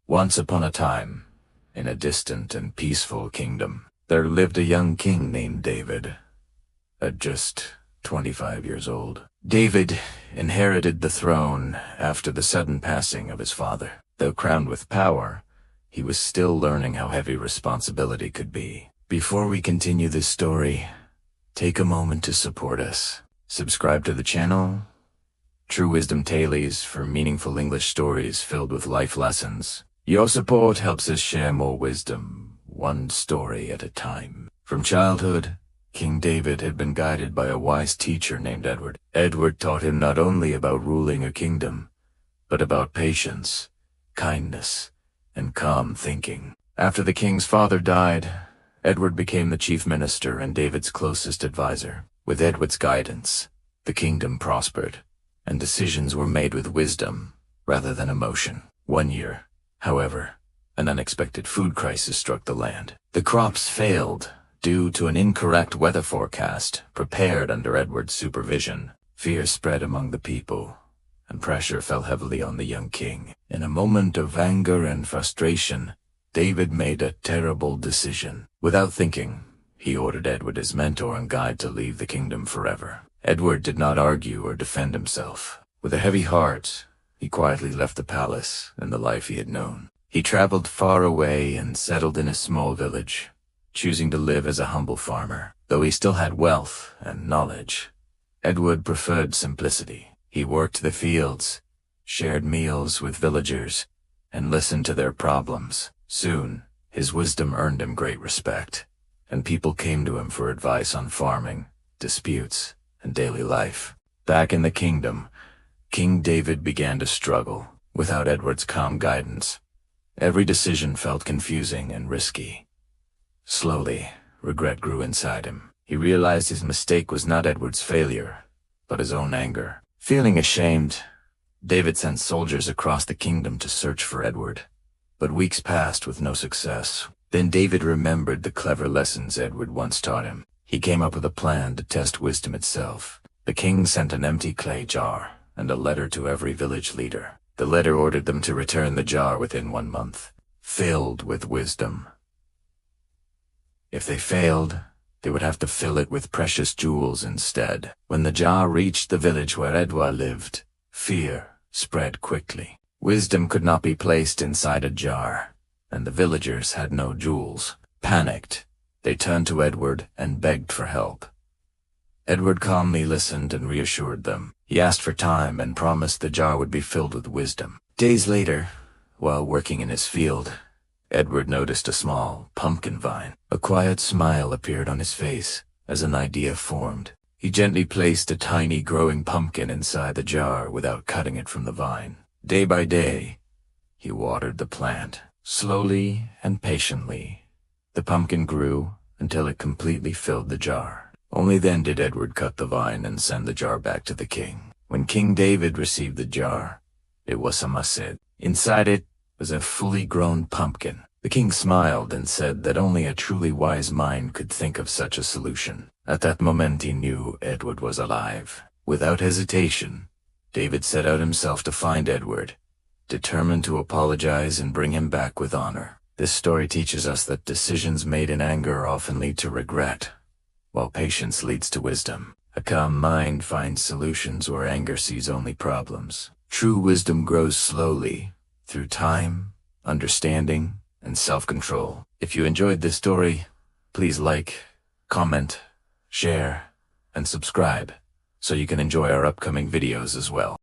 Once upon a time, in a distant and peaceful kingdom, there lived a young king named David, at just 25 years old. David inherited the throne after the sudden passing of his father. Though crowned with power, he was still learning how heavy responsibility could be. Before we continue this story, take a moment to support us. Subscribe to the channel, True Wisdom Tales, for meaningful English stories filled with life lessons. Your support helps us share more wisdom, one story at a time. From childhood, King David had been guided by a wise teacher named Edward. Edward taught him not only about ruling a kingdom, but about patience, kindness, and calm thinking. After the king's father died, Edward became the chief minister and David's closest advisor. With Edward's guidance, the kingdom prospered, and decisions were made with wisdom rather than emotion. One year, however, an unexpected food crisis struck the land. The crops failed due to an incorrect weather forecast prepared under Edward's supervision. Fear spread among the people, and pressure fell heavily on the young king. In a moment of anger and frustration, David made a terrible decision. Without thinking, he ordered Edward, his mentor and guide, to leave the kingdom forever. Edward did not argue or defend himself. With a heavy heart, he quietly left the palace and the life he had known. He traveled far away and settled in a small village, choosing to live as a humble farmer. Though he still had wealth and knowledge, Edward preferred simplicity. He worked the fields, shared meals with villagers, and listened to their problems. Soon, his wisdom earned him great respect, and people came to him for advice on farming, disputes, and daily life. Back in the kingdom, King David began to struggle. Without Edward's calm guidance, every decision felt confusing and risky. Slowly, regret grew inside him. He realized his mistake was not Edward's failure, but his own anger. Feeling ashamed, David sent soldiers across the kingdom to search for Edward, but weeks passed with no success. Then David remembered the clever lessons Edward once taught him. He came up with a plan to test wisdom itself. The king sent an empty clay jar and a letter to every village leader. The letter ordered them to return the jar within 1 month, filled with wisdom. If they failed, they would have to fill it with precious jewels instead. When the jar reached the village where Edward lived, fear spread quickly. Wisdom could not be placed inside a jar, and the villagers had no jewels. Panicked, they turned to Edward and begged for help. Edward calmly listened and reassured them. He asked for time and promised the jar would be filled with wisdom. Days later, while working in his field, Edward noticed a small pumpkin vine. A quiet smile appeared on his face as an idea formed. He gently placed a tiny growing pumpkin inside the jar without cutting it from the vine. Day by day, he watered the plant. Slowly and patiently, the pumpkin grew until it completely filled the jar. Only then did Edward cut the vine and send the jar back to the king. When King David received the jar, it was a message. Inside it was a fully grown pumpkin. The king smiled and said that only a truly wise mind could think of such a solution. At that moment he knew Edward was alive. Without hesitation, David set out himself to find Edward, determined to apologize and bring him back with honor. This story teaches us that decisions made in anger often lead to regret, while patience leads to wisdom. A calm mind finds solutions where anger sees only problems. True wisdom grows slowly, through time, understanding, and self-control. If you enjoyed this story, please like, comment, share, and subscribe so you can enjoy our upcoming videos as well.